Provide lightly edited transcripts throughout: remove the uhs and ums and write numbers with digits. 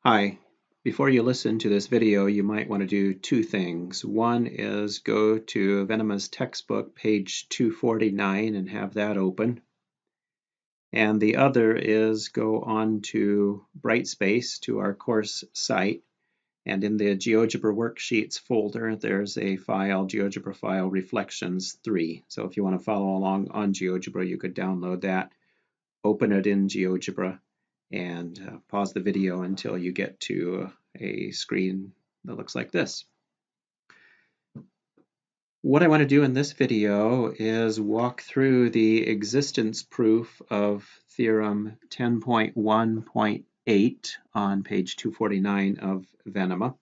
Hi. Before you listen to this video, you might want to do two things. One is go to Venema's textbook, page 249, and have that open. And the other is go on to Brightspace, to our course site, and in the Geogebra worksheets folder, there's a file, Geogebra file Reflections 3. So if you want to follow along on Geogebra, you could download that, open it in Geogebra, and pause the video until you get to a screen that looks like this. What I want to do in this video is walk through the existence proof of theorem 10.1.8 on page 249 of Venema.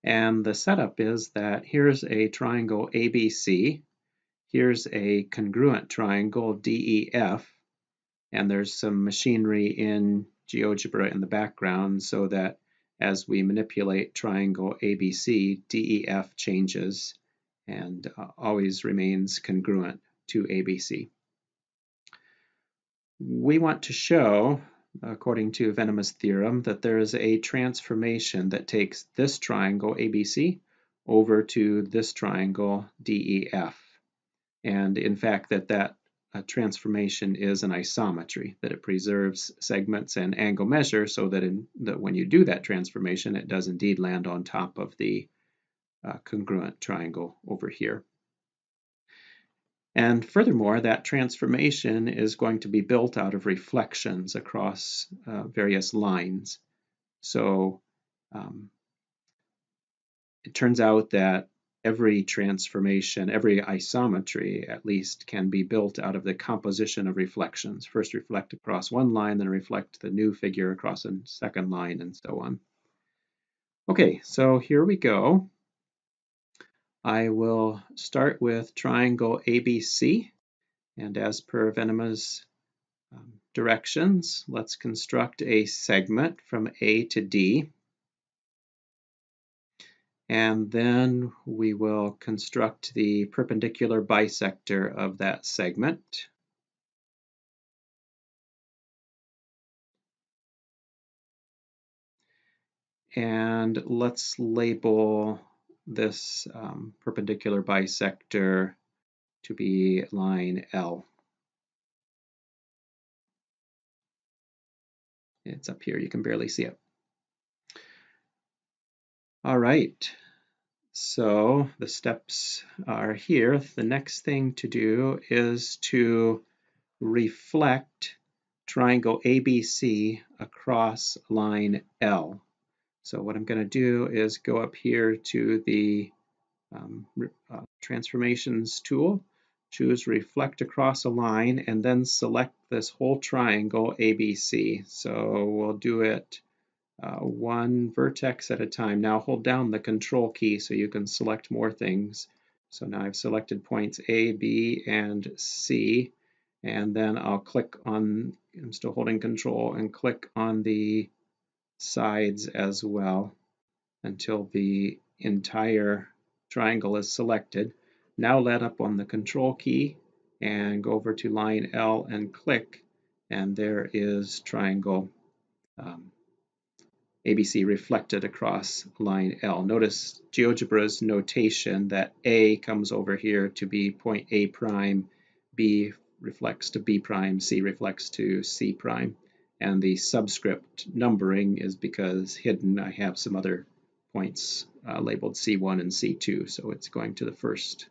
And the setup is that here's a triangle ABC, here's a congruent triangle DEF, and there's some machinery in Geogebra in the background so that as we manipulate triangle ABC, DEF changes and always remains congruent to ABC. We want to show, according to Venema's theorem, that there is a transformation that takes this triangle ABC over to this triangle DEF. And in fact, that transformation is an isometry, that it preserves segments and angle measure so that when you do that transformation, it does indeed land on top of the congruent triangle over here. And furthermore, that transformation is going to be built out of reflections across various lines. So it turns out that every transformation, every isometry at least, can be built out of the composition of reflections. First reflect across one line, then reflect the new figure across a second line, and so on. Okay, so here we go. I will start with triangle ABC, and as per Venema's directions, let's construct a segment from A to D. And then we will construct the perpendicular bisector of that segment. And let's label this perpendicular bisector to be line L. It's up here, you can barely see it. All right, so the steps are here. The next thing to do is to reflect triangle ABC across line L. So what I'm going to do is go up here to the transformations tool, choose reflect across a line, and then select this whole triangle ABC. So we'll do it one vertex at a time. Now hold down the control key so you can select more things. So now I've selected points A, B, and C, and then I'll click on, I'm still holding control, and click on the sides as well until the entire triangle is selected. Now let up on the control key and go over to line L and click, and there is triangle ABC reflected across line L. Notice GeoGebra's notation that A comes over here to be point A prime, B reflects to B prime, C reflects to C prime. And the subscript numbering is because hidden I have some other points labeled C1 and C2, so it's going to the first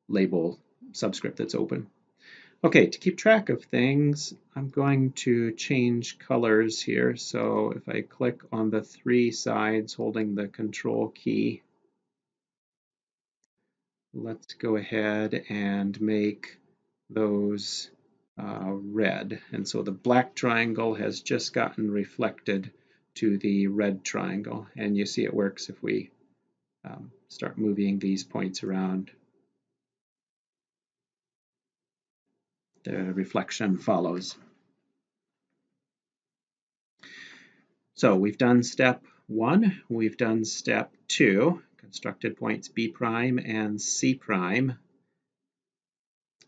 label subscript that's open. Okay, to keep track of things, I'm going to change colors here. So if I click on the three sides holding the control key, let's go ahead and make those red. And so the black triangle has just gotten reflected to the red triangle. And you see it works if we start moving these points around. The reflection follows. So we've done step 1, we've done step 2, constructed points B prime and C prime.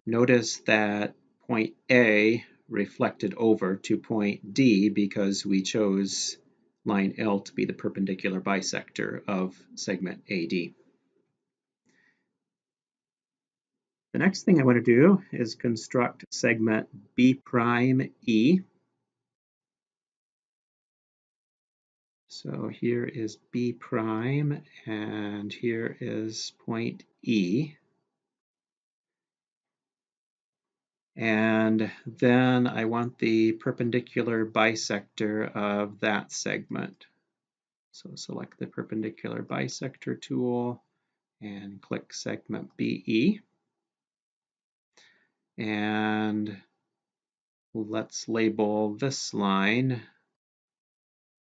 Notice that point A reflected over to point D because we chose line L to be the perpendicular bisector of segment AD. The next thing I want to do is construct segment B'E. So here is B prime, and here is point E. And then I want the perpendicular bisector of that segment. So select the perpendicular bisector tool and click segment BE. And let's label this line.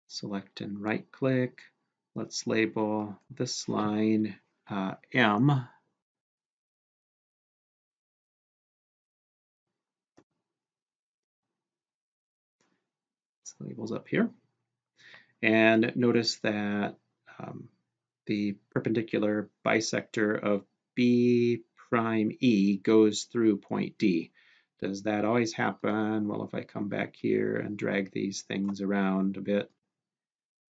Select and right click. Let's label this line M. This label's up here. And notice that the perpendicular bisector of B prime E goes through point D. Does that always happen? Well, if I come back here and drag these things around a bit,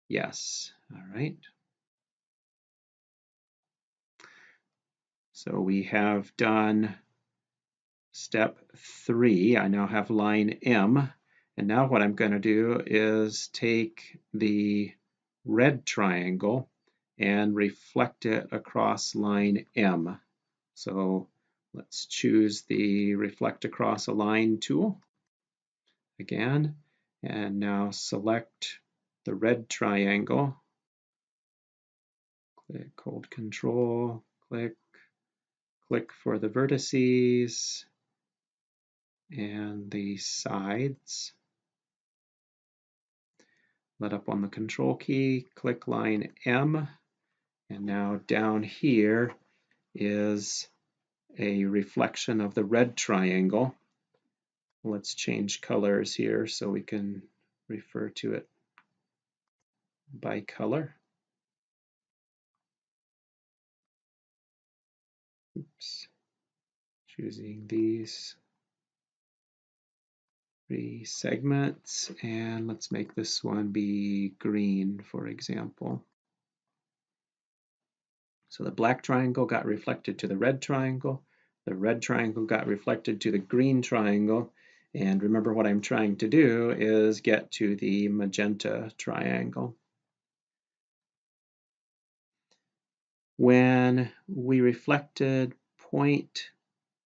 yes. All right. So we have done step 3. I now have line M. And now what I'm going to do is take the red triangle and reflect it across line M. So let's choose the Reflect Across a Line tool again, and now select the red triangle. Click, hold Control, click for the vertices and the sides. Let up on the Control key, click line M, and now down here is a reflection of the red triangle. Let's change colors here so we can refer to it by color. Oops. Choosing these 3 segments, and let's make this one be green, for example. So the black triangle got reflected to the red triangle got reflected to the green triangle, and remember what I'm trying to do is get to the magenta triangle. When we reflected point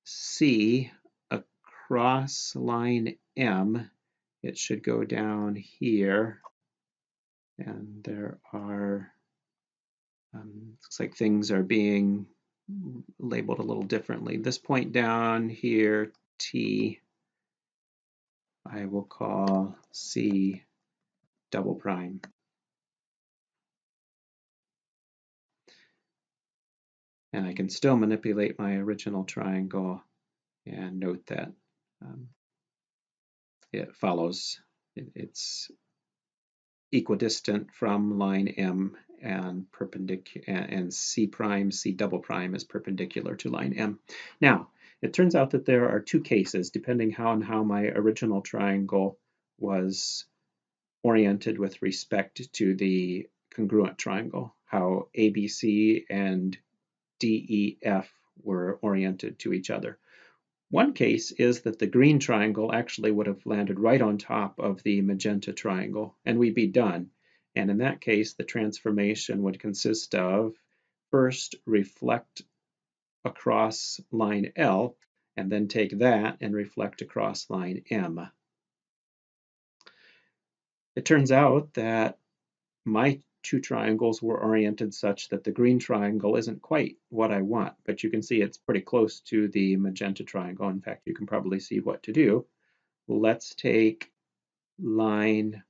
C across line M, it should go down here, and there are, looks like things are being labeled a little differently. This point down here, T, I will call C double prime. And I can still manipulate my original triangle and note that it follows, it's equidistant from line M and perpendicular, and C prime, C double prime is perpendicular to line M. Now, it turns out that there are 2 cases depending on how my original triangle was oriented with respect to the congruent triangle, how ABC and DEF were oriented to each other. One case is that the green triangle actually would have landed right on top of the magenta triangle, and we'd be done. And in that case, the transformation would consist of first reflect across line L, and then take that and reflect across line M. It turns out that my 2 triangles were oriented such that the green triangle isn't quite what I want, but you can see it's pretty close to the magenta triangle. In fact, you can probably see what to do. Let's take line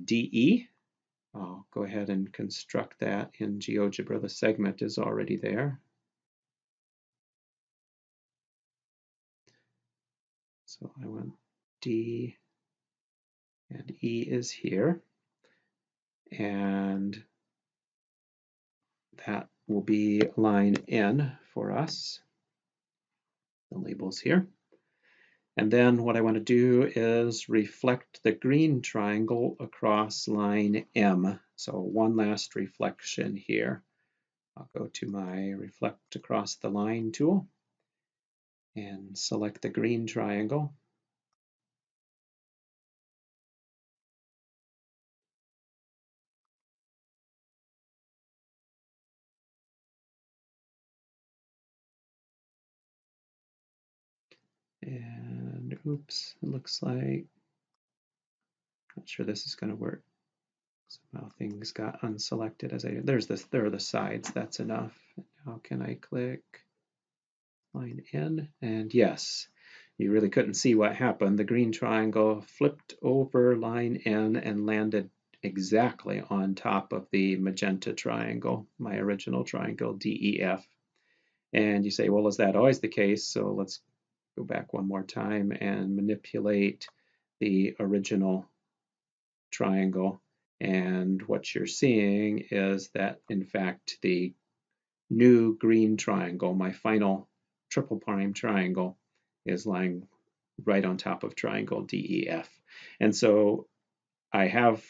DE. I'll go ahead and construct that in Geogebra. The segment is already there. So I want D and E is here. And that will be line N for us. The label's here. And then what I want to do is reflect the green triangle across line M. So one last reflection here. I'll go to my Reflect Across the Line tool and select the green triangle. And oops, it looks like, not sure this is going to work. Somehow things got unselected as there are the sides, that's enough. Now can I click line N? And yes, you really couldn't see what happened. The green triangle flipped over line N and landed exactly on top of the magenta triangle, my original triangle DEF. And you say, well, is that always the case? So let's go back one more time and manipulate the original triangle. And what you're seeing is that, in fact, the new green triangle, my final triple prime triangle, is lying right on top of triangle DEF. And so I have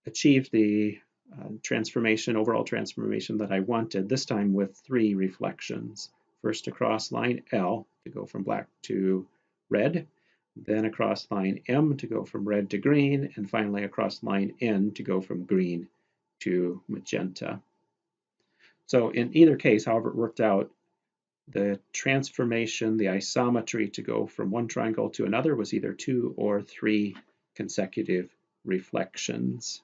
achieved the overall transformation that I wanted, this time with 3 reflections. First across line L to go from black to red, then across line M to go from red to green, and finally across line N to go from green to magenta. So in either case, however it worked out, the transformation, the isometry to go from one triangle to another was either 2 or 3 consecutive reflections.